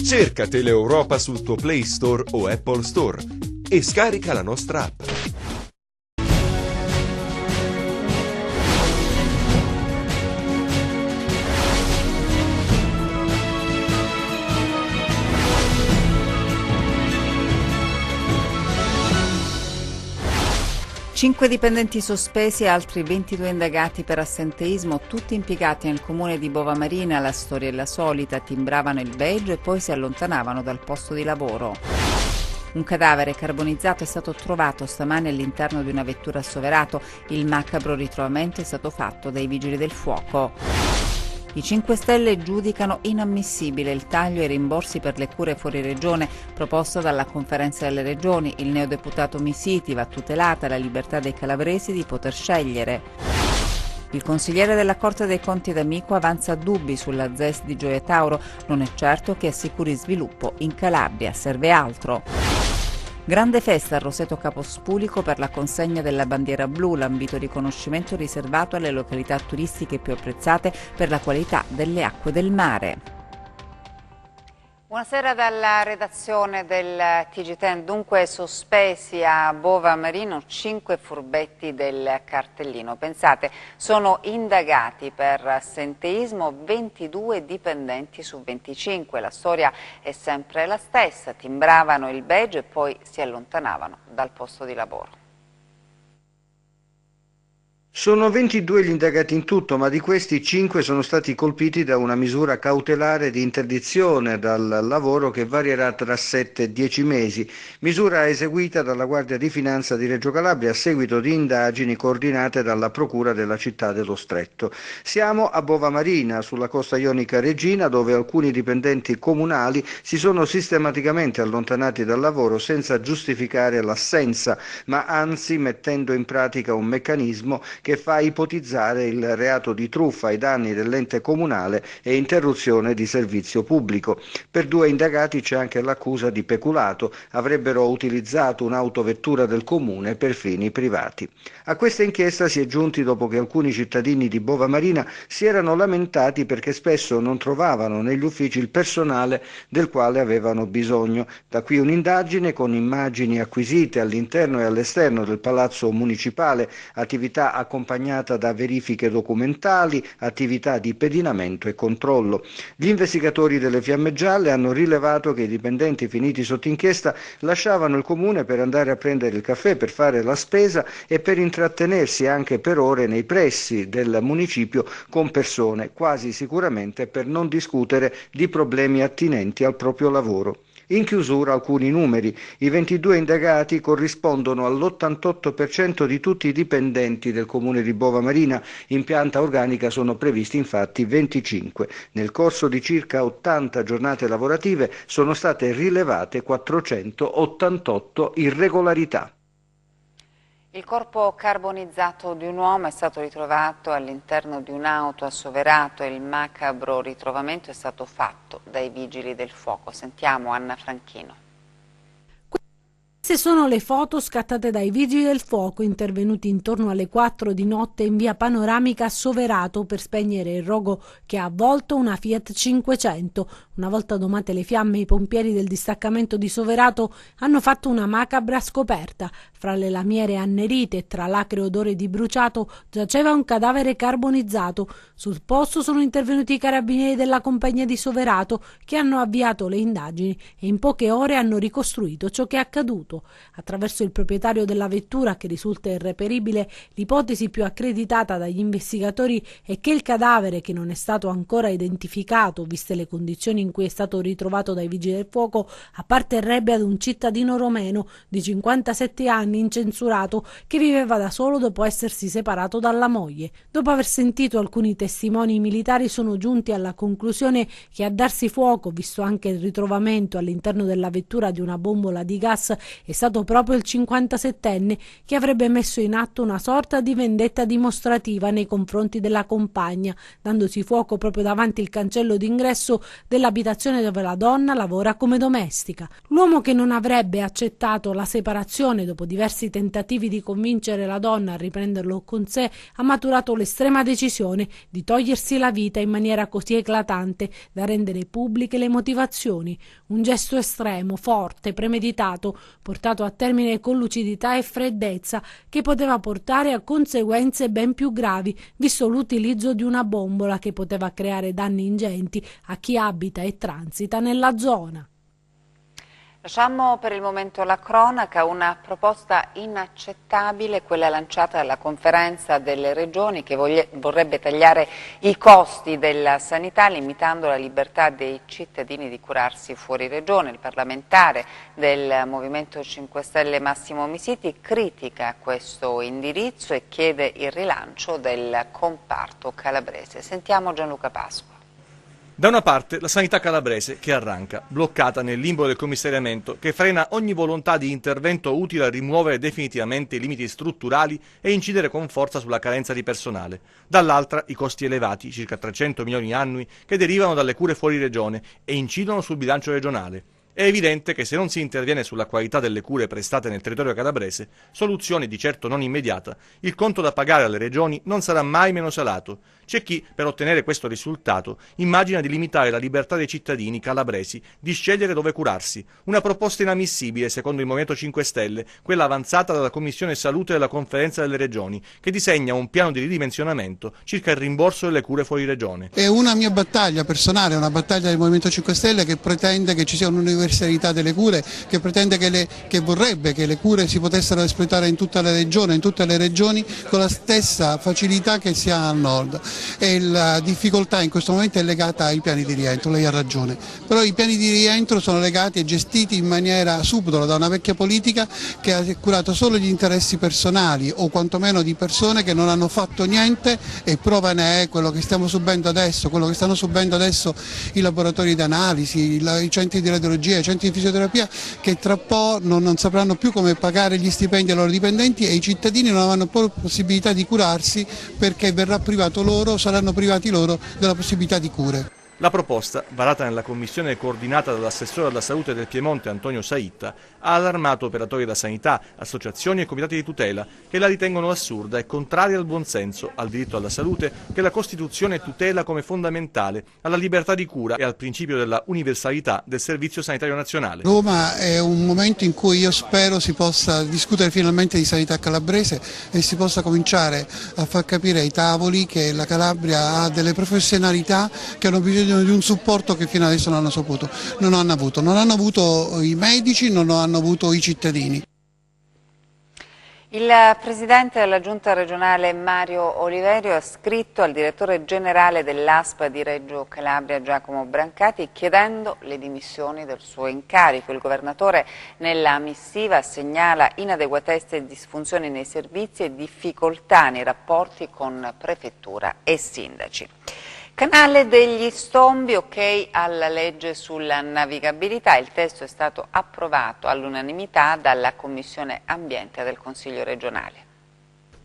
Cerca Teleeuropa sul tuo Play Store o Apple Store e scarica la nostra app. Cinque dipendenti sospesi e altri 22 indagati per assenteismo, tutti impiegati nel comune di Bova Marina. La storia è la solita: timbravano il badge e poi si allontanavano dal posto di lavoro. Un cadavere carbonizzato è stato trovato stamane all'interno di una vettura a Soverato. Il macabro ritrovamento è stato fatto dai vigili del fuoco. I 5 Stelle giudicano inammissibile il taglio ai rimborsi per le cure fuori regione proposto dalla Conferenza delle Regioni. Il neodeputato Missiti: va tutelata la libertà dei calabresi di poter scegliere. Il consigliere della Corte dei Conti D'Amico avanza dubbi sulla ZES di Gioia Tauro. Non è certo che assicuri sviluppo in Calabria, serve altro. Grande festa a Roseto Capospulico per la consegna della bandiera blu, l'ambito riconoscimento riservato alle località turistiche più apprezzate per la qualità delle acque del mare. Buonasera dalla redazione del TG10. Dunque sospesi a Bova Marina 5 furbetti del cartellino. Pensate, sono indagati per assenteismo 22 dipendenti su 25. La storia è sempre la stessa: timbravano il badge e poi si allontanavano dal posto di lavoro. Sono 22 gli indagati in tutto, ma di questi 5 sono stati colpiti da una misura cautelare di interdizione dal lavoro che varierà tra 7 e 10 mesi, misura eseguita dalla Guardia di Finanza di Reggio Calabria a seguito di indagini coordinate dalla Procura della città dello Stretto. Siamo a Bova Marina, sulla costa ionica reggina, dove alcuni dipendenti comunali si sono sistematicamente allontanati dal lavoro senza giustificare l'assenza, ma anzi mettendo in pratica un meccanismo che fa ipotizzare il reato di truffa ai danni dell'ente comunale e interruzione di servizio pubblico. Per 2 indagati c'è anche l'accusa di peculato: avrebbero utilizzato un'autovettura del comune per fini privati. A questa inchiesta si è giunti dopo che alcuni cittadini di Bova Marina si erano lamentati perché spesso non trovavano negli uffici il personale del quale avevano bisogno. Da qui un'indagine con immagini acquisite all'interno e all'esterno del palazzo municipale, attività accompagnata da verifiche documentali, attività di pedinamento e controllo. Gli investigatori delle Fiamme Gialle hanno rilevato che i dipendenti finiti sotto inchiesta lasciavano il comune per andare a prendere il caffè, per fare la spesa e per intrattenersi anche per ore nei pressi del municipio con persone, quasi sicuramente per non discutere di problemi attinenti al proprio lavoro. In chiusura alcuni numeri: i 22 indagati corrispondono all'88% di tutti i dipendenti del comune di Bova Marina. In pianta organica sono previsti infatti 25. Nel corso di circa 80 giornate lavorative sono state rilevate 488 irregolarità. Il corpo carbonizzato di un uomo è stato ritrovato all'interno di un'auto a Soverato e il macabro ritrovamento è stato fatto dai vigili del fuoco. Sentiamo Anna Franchino. Queste sono le foto scattate dai vigili del fuoco intervenuti intorno alle 4 di notte in via Panoramica a Soverato per spegnere il rogo che ha avvolto una Fiat 500. Una volta domate le fiamme, i pompieri del distaccamento di Soverato hanno fatto una macabra scoperta. Fra le lamiere annerite e tra l'acre odore di bruciato giaceva un cadavere carbonizzato. Sul posto sono intervenuti i carabinieri della compagnia di Soverato che hanno avviato le indagini e in poche ore hanno ricostruito ciò che è accaduto. Attraverso il proprietario della vettura, che risulta irreperibile, l'ipotesi più accreditata dagli investigatori è che il cadavere, che non è stato ancora identificato viste le condizioni in cui è stato ritrovato dai vigili del fuoco, apparterrebbe ad un cittadino romeno di 57 anni incensurato che viveva da solo dopo essersi separato dalla moglie. Dopo aver sentito alcuni testimoni, i militari sono giunti alla conclusione che a darsi fuoco, visto anche il ritrovamento all'interno della vettura di una bombola di gas, è stato proprio il 57enne che avrebbe messo in atto una sorta di vendetta dimostrativa nei confronti della compagna, dandosi fuoco proprio davanti il cancello d'ingresso dell'abitazione dove la donna lavora come domestica. L'uomo, che non avrebbe accettato la separazione dopo diversi tentativi di convincere la donna a riprenderlo con sé, ha maturato l'estrema decisione di togliersi la vita in maniera così eclatante da rendere pubbliche le motivazioni. Un gesto estremo, forte, premeditato, portato a termine con lucidità e freddezza, che poteva portare a conseguenze ben più gravi, visto l'utilizzo di una bombola che poteva creare danni ingenti a chi abita e transita nella zona. Lasciamo per il momento la cronaca. Una proposta inaccettabile, quella lanciata dalla Conferenza delle Regioni, che vorrebbe tagliare i costi della sanità limitando la libertà dei cittadini di curarsi fuori regione. Il parlamentare del Movimento 5 Stelle Massimo Misiti critica questo indirizzo e chiede il rilancio del comparto calabrese. Sentiamo Gianluca Pasqua. Da una parte la sanità calabrese che arranca, bloccata nel limbo del commissariamento che frena ogni volontà di intervento utile a rimuovere definitivamente i limiti strutturali e incidere con forza sulla carenza di personale. Dall'altra i costi elevati, circa 300 milioni annui, che derivano dalle cure fuori regione e incidono sul bilancio regionale. È evidente che se non si interviene sulla qualità delle cure prestate nel territorio calabrese, soluzione di certo non immediata, il conto da pagare alle regioni non sarà mai meno salato. C'è chi, per ottenere questo risultato, immagina di limitare la libertà dei cittadini calabresi di scegliere dove curarsi. Una proposta inammissibile, secondo il Movimento 5 Stelle, quella avanzata dalla Commissione Salute della Conferenza delle Regioni, che disegna un piano di ridimensionamento circa il rimborso delle cure fuori regione. È una mia battaglia personale, una battaglia del Movimento 5 Stelle che pretende che ci sia un'universalità delle cure, che pretende che vorrebbe che le cure si potessero espletare in tutta la regione, in tutte le regioni, con la stessa facilità che si ha al nord. E la difficoltà in questo momento è legata ai piani di rientro, lei ha ragione, però i piani di rientro sono legati e gestiti in maniera subdola da una vecchia politica che ha curato solo gli interessi personali o quantomeno di persone che non hanno fatto niente, e prova ne è quello che stiamo subendo adesso, quello che stanno subendo adesso i laboratori di analisi, i centri di radiologia, i centri di fisioterapia, che tra po' non sapranno più come pagare gli stipendi ai loro dipendenti, e i cittadini non avranno poi possibilità di curarsi perché verrà privato loro, saranno privati loro della possibilità di cure. La proposta, varata nella commissione coordinata dall'assessore alla salute del Piemonte Antonio Saitta, ha allarmato operatori della sanità, associazioni e comitati di tutela che la ritengono assurda e contraria al buonsenso, al diritto alla salute che la Costituzione tutela come fondamentale, alla libertà di cura e al principio della universalità del Servizio Sanitario Nazionale. Roma è un momento in cui io spero si possa discutere finalmente di sanità calabrese e si possa cominciare a far capire ai tavoli che la Calabria ha delle professionalità che hanno bisogno di un supporto che fino adesso non hanno avuto i medici, non hanno avuto i cittadini. Il presidente della Giunta regionale Mario Oliverio ha scritto al direttore generale dell'ASP di Reggio Calabria Giacomo Brancati chiedendo le dimissioni del suo incarico. Il governatore nella missiva segnala inadeguatezze e disfunzioni nei servizi e difficoltà nei rapporti con prefettura e sindaci. Canale degli Stombi, ok alla legge sulla navigabilità. Il testo è stato approvato all'unanimità dalla Commissione Ambiente del Consiglio regionale.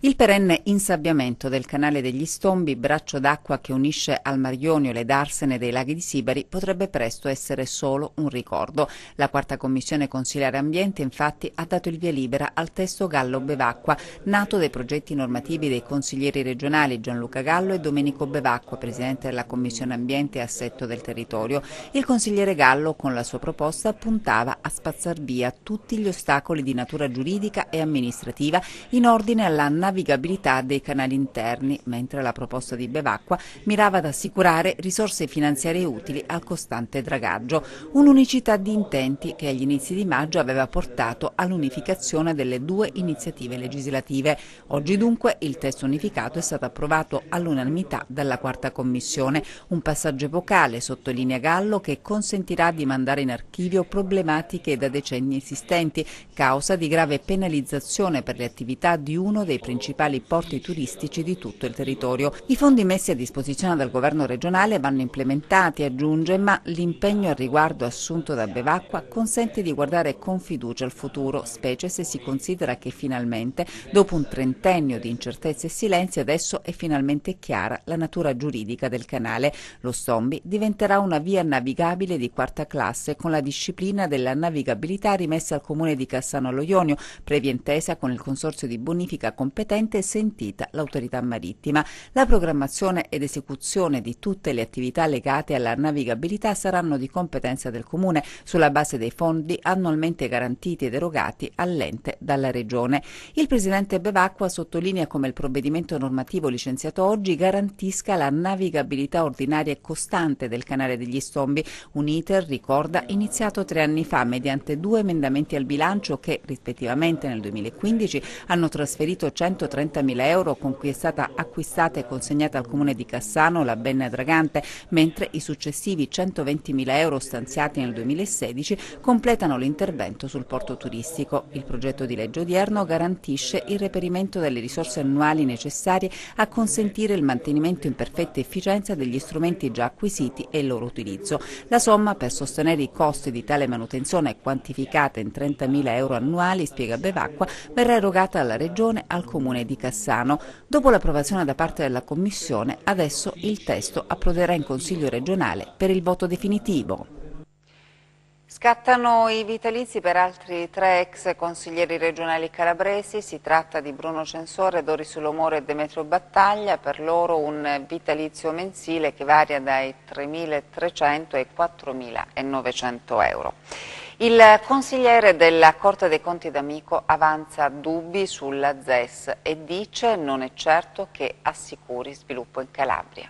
Il perenne insabbiamento del canale degli Stombi, braccio d'acqua che unisce al Mar Ionio le darsene dei laghi di Sibari, potrebbe presto essere solo un ricordo. La quarta commissione consiliare ambiente infatti ha dato il via libera al testo Gallo-Bevacqua, nato dai progetti normativi dei consiglieri regionali Gianluca Gallo e Domenico Bevacqua, presidente della commissione ambiente e assetto del territorio. Il consigliere Gallo con la sua proposta puntava a spazzar via tutti gli ostacoli di natura giuridica e amministrativa in ordine alla navigabilità dei canali interni, mentre la proposta di Bevacqua mirava ad assicurare risorse finanziarie utili al costante dragaggio. Un'unicità di intenti che agli inizi di maggio aveva portato all'unificazione delle due iniziative legislative. Oggi dunque il testo unificato è stato approvato all'unanimità dalla quarta commissione, un passaggio epocale, sottolinea Gallo, che consentirà di mandare in archivio problematiche da decenni esistenti, causa di grave penalizzazione per le attività di uno dei principali principali porti turistici di tutto il territorio. I fondi messi a disposizione dal governo regionale vanno implementati, aggiunge, ma l'impegno al riguardo assunto da Bevacqua consente di guardare con fiducia al futuro, specie se si considera che finalmente, dopo un trentennio di incertezze e silenzi, adesso è finalmente chiara la natura giuridica del canale. Lo Stombi diventerà una via navigabile di quarta classe con la disciplina della navigabilità rimessa al comune di Cassano allo Ionio, previa intesa con il consorzio di bonifica competente e sentita l'autorità marittima. La programmazione ed esecuzione di tutte le attività legate alla navigabilità saranno di competenza del comune sulla base dei fondi annualmente garantiti ed erogati all'ente dalla regione. Il presidente Bevacqua sottolinea come il provvedimento normativo licenziato oggi garantisca la navigabilità ordinaria e costante del canale degli Stombi, un iter, ricorda, iniziato 3 anni fa mediante 2 emendamenti al bilancio che, rispettivamente nel 2015, hanno trasferito 130.000 euro con cui è stata acquistata e consegnata al comune di Cassano la Benna Dragante, mentre i successivi 120.000 euro stanziati nel 2016 completano l'intervento sul porto turistico. Il progetto di legge odierno garantisce il reperimento delle risorse annuali necessarie a consentire il mantenimento in perfetta efficienza degli strumenti già acquisiti e il loro utilizzo. La somma per sostenere i costi di tale manutenzione, quantificata in 30.000 euro annuali, spiega Bevacqua, verrà erogata alla Regione al Comune di Cassano. Dopo l'approvazione da parte della Commissione, adesso il testo approderà in Consiglio regionale per il voto definitivo. Scattano i vitalizi per altri 3 ex consiglieri regionali calabresi. Si tratta di Bruno Censore, Doris Lomoro e Demetrio Battaglia. Per loro un vitalizio mensile che varia dai 3.300 ai 4.900 euro. Il consigliere della Corte dei Conti d'Amico avanza dubbi sulla ZES e dice non è certo che assicuri sviluppo in Calabria.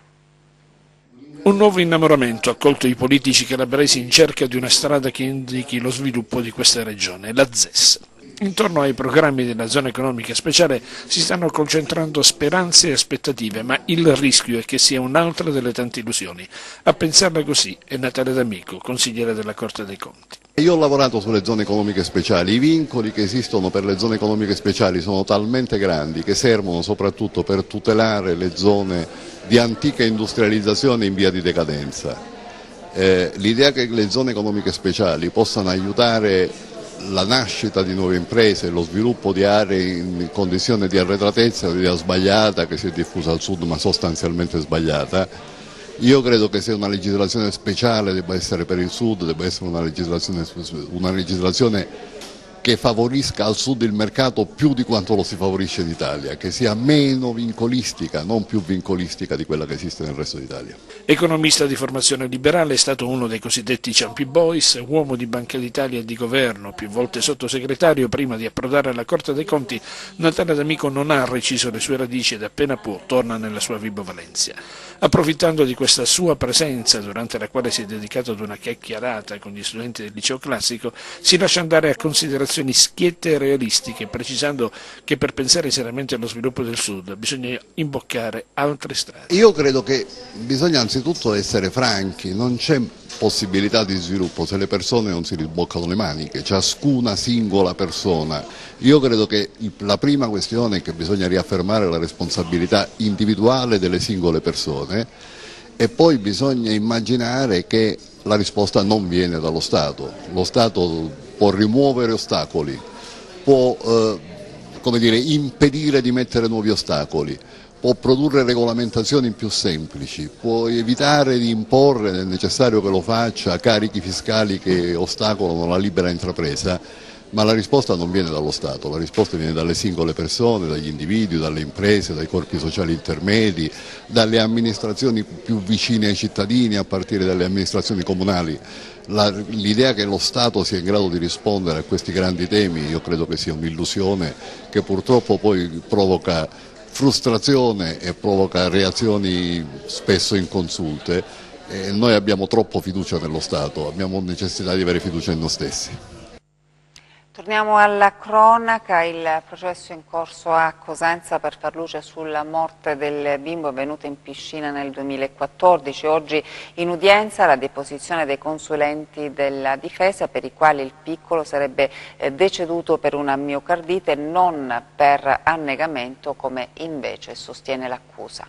Un nuovo innamoramento ha colto i politici calabresi in cerca di una strada che indichi lo sviluppo di questa regione, la ZES. Intorno ai programmi della zona economica speciale si stanno concentrando speranze e aspettative, ma il rischio è che sia un'altra delle tante illusioni. A pensarla così è Natale D'Amico, consigliere della Corte dei Conti. Io ho lavorato sulle zone economiche speciali, i vincoli che esistono per le zone economiche speciali sono talmente grandi che servono soprattutto per tutelare le zone di antica industrializzazione in via di decadenza. L'idea che le zone economiche speciali possano aiutare la nascita di nuove imprese, lo sviluppo di aree in condizione di arretratezza, è un'idea sbagliata che si è diffusa al sud ma sostanzialmente sbagliata. Io credo che se una legislazione speciale debba essere per il sud, debba essere una legislazione che favorisca al sud il mercato più di quanto lo si favorisce in Italia, che sia meno vincolistica, non più vincolistica di quella che esiste nel resto d'Italia. Economista di formazione liberale, è stato uno dei cosiddetti Ciampi Boys, uomo di Banca d'Italia e di governo, più volte sottosegretario. Prima di approdare alla Corte dei Conti, Natale D'Amico non ha reciso le sue radici ed appena può torna nella sua Vibo Valentia. Approfittando di questa sua presenza, durante la quale si è dedicato ad una chiacchierata con gli studenti del liceo classico, si lascia andare a considerazioni schiette e realistiche, precisando che per pensare seriamente allo sviluppo del Sud bisogna imboccare altre strade. Io credo che bisogna anzitutto essere franchi, non c'è possibilità di sviluppo se le persone non si riboccano le maniche, ciascuna singola persona. Io credo che la prima questione è che bisogna riaffermare la responsabilità individuale delle singole persone e poi bisogna immaginare che la risposta non viene dallo Stato. Lo Stato può rimuovere ostacoli, può impedire di mettere nuovi ostacoli, può produrre regolamentazioni più semplici, può evitare di imporre, è necessario che lo faccia, carichi fiscali che ostacolano la libera intrapresa, ma la risposta non viene dallo Stato, la risposta viene dalle singole persone, dagli individui, dalle imprese, dai corpi sociali intermedi, dalle amministrazioni più vicine ai cittadini, a partire dalle amministrazioni comunali. L'idea che lo Stato sia in grado di rispondere a questi grandi temi io credo che sia un'illusione che purtroppo poi provoca frustrazione e provoca reazioni spesso inconsulte. Noi abbiamo troppo fiducia nello Stato, abbiamo necessità di avere fiducia in noi stessi. Torniamo alla cronaca, il processo in corso a Cosenza per far luce sulla morte del bimbo avvenuta in piscina nel 2014. Oggi in udienza la deposizione dei consulenti della difesa per i quali il piccolo sarebbe deceduto per una miocardite, non per annegamento come invece sostiene l'accusa.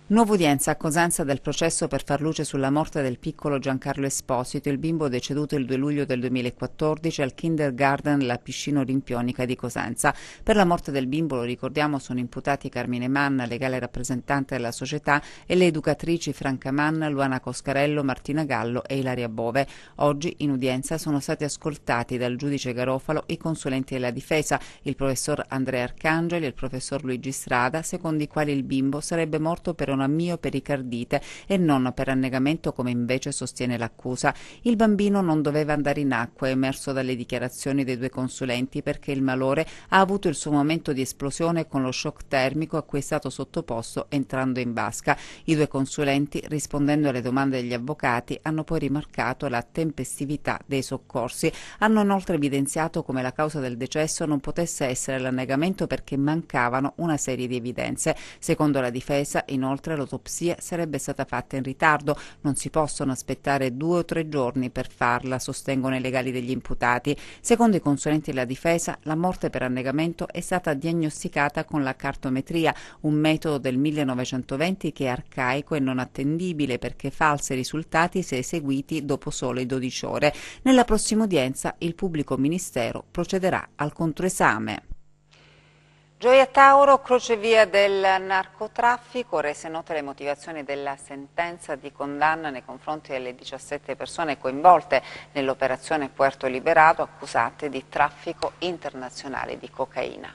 Nuova udienza a Cosenza del processo per far luce sulla morte del piccolo Giancarlo Esposito, il bimbo deceduto il 2 luglio del 2014 al Kindergarten La Piscina Olimpionica di Cosenza. Per la morte del bimbo, lo ricordiamo, sono imputati Carmine Manna, legale rappresentante della società, e le educatrici Franca Manna, Luana Coscarello, Martina Gallo e Ilaria Bove. Oggi in udienza sono stati ascoltati dal giudice Garofalo i consulenti della difesa, il professor Andrea Arcangeli e il professor Luigi Strada, secondo i quali il bimbo sarebbe morto per una miopericardite e non per annegamento come invece sostiene l'accusa. Il bambino non doveva andare in acqua, è emerso dalle dichiarazioni dei due consulenti, perché il malore ha avuto il suo momento di esplosione con lo shock termico a cui è stato sottoposto entrando in vasca. I due consulenti, rispondendo alle domande degli avvocati, hanno poi rimarcato la tempestività dei soccorsi. Hanno inoltre evidenziato come la causa del decesso non potesse essere l'annegamento perché mancavano una serie di evidenze. Secondo la difesa, inoltre, l'autopsia sarebbe stata fatta in ritardo, non si possono aspettare 2 o 3 giorni per farla, sostengono i legali degli imputati. Secondo i consulenti della difesa, la morte per annegamento è stata diagnosticata con la cartometria, un metodo del 1920 che è arcaico e non attendibile perché falsa i risultati se eseguiti dopo sole 12 ore. Nella prossima udienza il pubblico ministero procederà al controesame. Gioia Tauro, crocevia del narcotraffico, rese note le motivazioni della sentenza di condanna nei confronti delle 17 persone coinvolte nell'operazione Puerto Liberato, accusate di traffico internazionale di cocaina.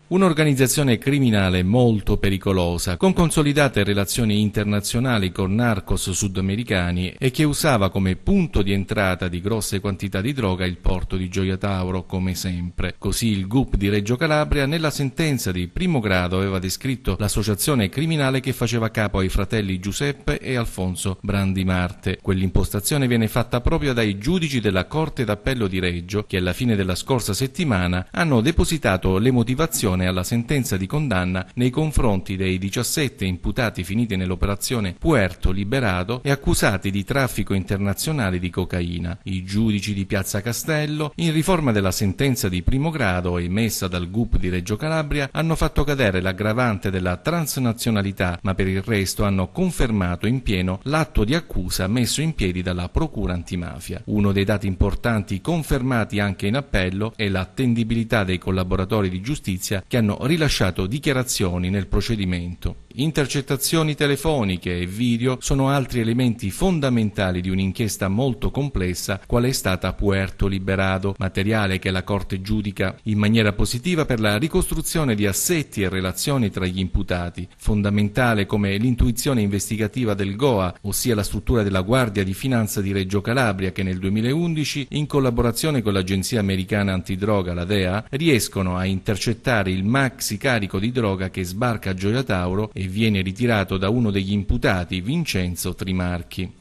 Un'organizzazione criminale molto pericolosa, con consolidate relazioni internazionali con narcos sudamericani e che usava come punto di entrata di grosse quantità di droga il porto di Gioia Tauro, come sempre. Così il GUP di Reggio Calabria nella sentenza di primo grado aveva descritto l'associazione criminale che faceva capo ai fratelli Giuseppe e Alfonso Brandimarte. Quell'impostazione viene fatta proprio dai giudici della Corte d'Appello di Reggio, che alla fine della scorsa settimana hanno depositato le motivazioni alla sentenza di condanna nei confronti dei 17 imputati finiti nell'operazione Puerto Liberato e accusati di traffico internazionale di cocaina. I giudici di Piazza Castello, in riforma della sentenza di primo grado emessa dal GUP di Reggio Calabria, hanno fatto cadere l'aggravante della transnazionalità, ma per il resto hanno confermato in pieno l'atto di accusa messo in piedi dalla Procura Antimafia. Uno dei dati importanti confermati anche in appello è l'attendibilità dei collaboratori di giustizia che hanno rilasciato dichiarazioni nel procedimento. Intercettazioni telefoniche e video sono altri elementi fondamentali di un'inchiesta molto complessa qual è stata Puerto Liberato, materiale che la Corte giudica in maniera positiva per la ricostruzione di assetti e relazioni tra gli imputati, fondamentale come l'intuizione investigativa del GOA, ossia la struttura della Guardia di Finanza di Reggio Calabria, che nel 2011, in collaborazione con l'agenzia americana antidroga, la DEA, riescono a intercettare il maxi carico di droga che sbarca a Gioia Tauro e viene ritirato da uno degli imputati, Vincenzo Trimarchi.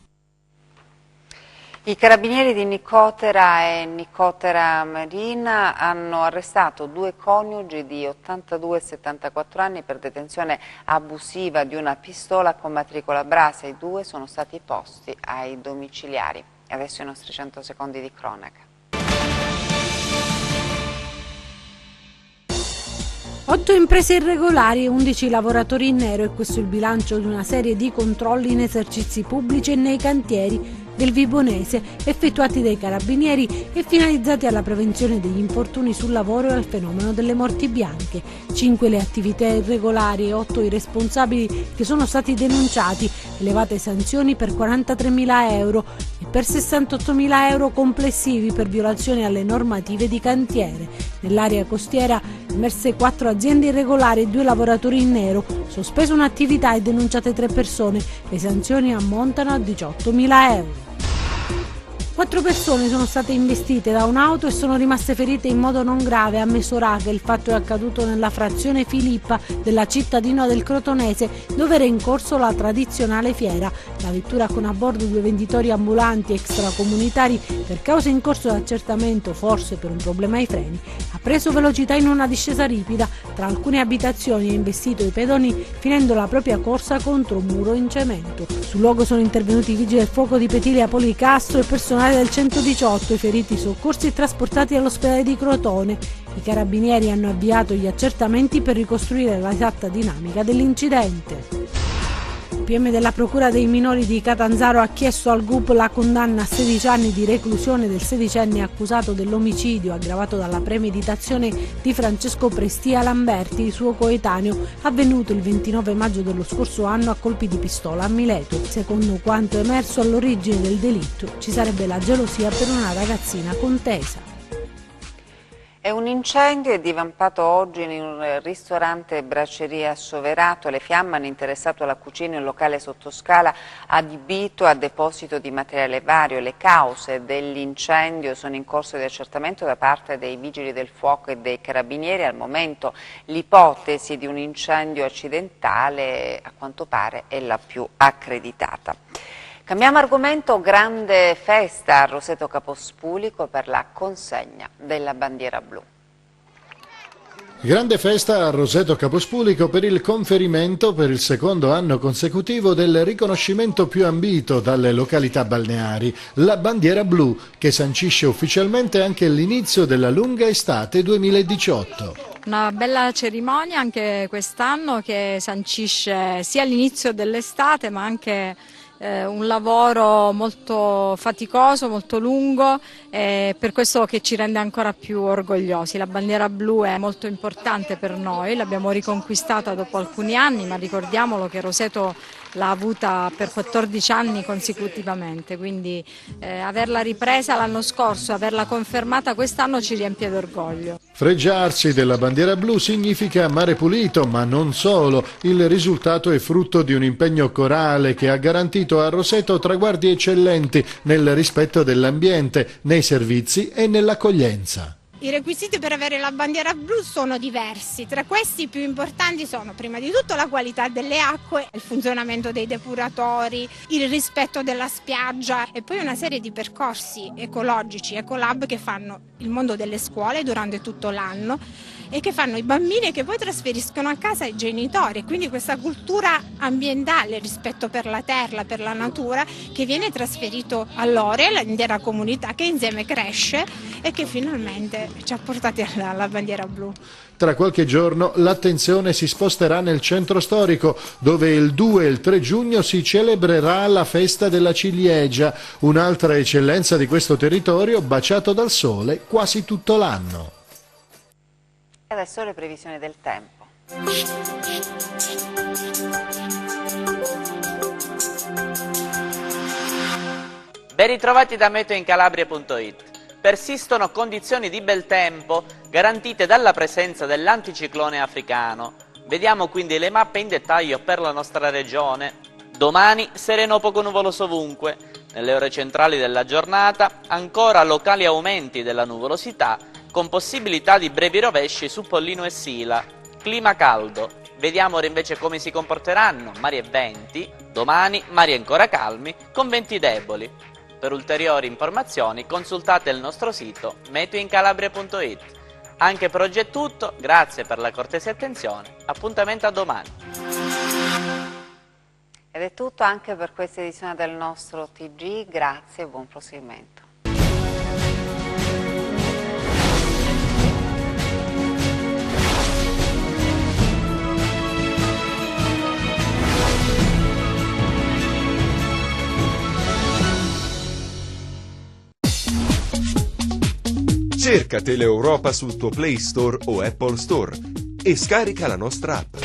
I carabinieri di Nicotera e Nicotera Marina hanno arrestato 2 coniugi di 82 e 74 anni per detenzione abusiva di una pistola con matricola Brasa. I 2 sono stati posti ai domiciliari. Adesso i nostri 100 secondi di cronaca. 8 imprese irregolari e 11 lavoratori in nero, e questo è il bilancio di una serie di controlli in esercizi pubblici e nei cantieri del Vibonese, effettuati dai carabinieri e finalizzati alla prevenzione degli infortuni sul lavoro e al fenomeno delle morti bianche. 5 le attività irregolari e 8 i responsabili che sono stati denunciati, elevate sanzioni per 43.000 euro e per 68.000 euro complessivi per violazione alle normative di cantiere. Nell'area costiera emerse 4 aziende irregolari e 2 lavoratori in nero, sospesa un'attività e denunciate 3 persone. Le sanzioni ammontano a 18.000 euro. 4 persone sono state investite da un'auto e sono rimaste ferite in modo non grave a Mesoracca. Il fatto è accaduto nella frazione Filippa della cittadina del Crotonese, dove era in corso la tradizionale fiera. La vettura con a bordo 2 venditori ambulanti extracomunitari, per causa in corso di accertamento, forse per un problema ai freni, ha preso velocità in una discesa ripida tra alcune abitazioni e ha investito i pedoni, finendo la propria corsa contro un muro in cemento. Sul luogo sono intervenuti i vigili del fuoco di Petilia Policastro e personale del 118, i feriti soccorsi e trasportati all'ospedale di Crotone. I carabinieri hanno avviato gli accertamenti per ricostruire l'esatta dinamica dell'incidente. Il PM della Procura dei minori di Catanzaro ha chiesto al GUP la condanna a 16 anni di reclusione del 16enne accusato dell'omicidio aggravato dalla premeditazione di Francesco Prestia Lamberti, suo coetaneo, avvenuto il 29 maggio dello scorso anno a colpi di pistola a Mileto. Secondo quanto emerso, all'origine del delitto ci sarebbe la gelosia per una ragazzina contesa. E un incendio è divampato oggi in un ristorante e bracceria a Soverato. Le fiamme hanno interessato la cucina e un locale sottoscala adibito a deposito di materiale vario. Le cause dell'incendio sono in corso di accertamento da parte dei vigili del fuoco e dei carabinieri. Al momento l'ipotesi di un incendio accidentale a quanto pare è la più accreditata. Cambiamo argomento, grande festa a Roseto Capospulico per la consegna della bandiera blu. Grande festa a Roseto Capospulico per il conferimento per il secondo anno consecutivo del riconoscimento più ambito dalle località balneari, la bandiera blu, che sancisce ufficialmente anche l'inizio della lunga estate 2018. Una bella cerimonia anche quest'anno che sancisce sia l'inizio dell'estate ma anche un lavoro molto faticoso, molto lungo, per questo che ci rende ancora più orgogliosi. La bandiera blu è molto importante per noi, l'abbiamo riconquistata dopo alcuni anni, ma ricordiamolo che Roseto l'ha avuta per 14 anni consecutivamente, quindi averla ripresa l'anno scorso, averla confermata quest'anno ci riempie d'orgoglio. Fregiarsi della bandiera blu significa mare pulito, ma non solo. Il risultato è frutto di un impegno corale che ha garantito a Roseto traguardi eccellenti nel rispetto dell'ambiente, nei servizi e nell'accoglienza. I requisiti per avere la bandiera blu sono diversi, tra questi i più importanti sono prima di tutto la qualità delle acque, il funzionamento dei depuratori, il rispetto della spiaggia e poi una serie di percorsi ecologici, ecolab che fanno il mondo delle scuole durante tutto l'anno e che fanno i bambini e che poi trasferiscono a casa i genitori, quindi questa cultura ambientale, rispetto per la terra, per la natura, che viene trasferito a loro e all'intera comunità che insieme cresce e che finalmente ci ha portati alla bandiera blu. Tra qualche giorno l'attenzione si sposterà nel centro storico, dove il 2 e il 3 giugno si celebrerà la festa della ciliegia, un'altra eccellenza di questo territorio baciato dal sole quasi tutto l'anno. E adesso le previsioni del tempo. Ben ritrovati da meteoincalabria.it. Persistono condizioni di bel tempo garantite dalla presenza dell'anticiclone africano. Vediamo quindi le mappe in dettaglio per la nostra regione. Domani sereno poco nuvoloso ovunque. Nelle ore centrali della giornata ancora locali aumenti della nuvolosità con possibilità di brevi rovesci su Pollino e Sila. Clima caldo. Vediamo ora invece come si comporteranno mari e venti. Domani mari ancora calmi con venti deboli. Per ulteriori informazioni consultate il nostro sito meteoincalabria.it. Anche per oggi è tutto, grazie per la cortese attenzione, appuntamento a domani. Ed è tutto anche per questa edizione del nostro TG, grazie e buon proseguimento. Cerca Teleeuropa sul tuo Play Store o Apple Store e scarica la nostra app.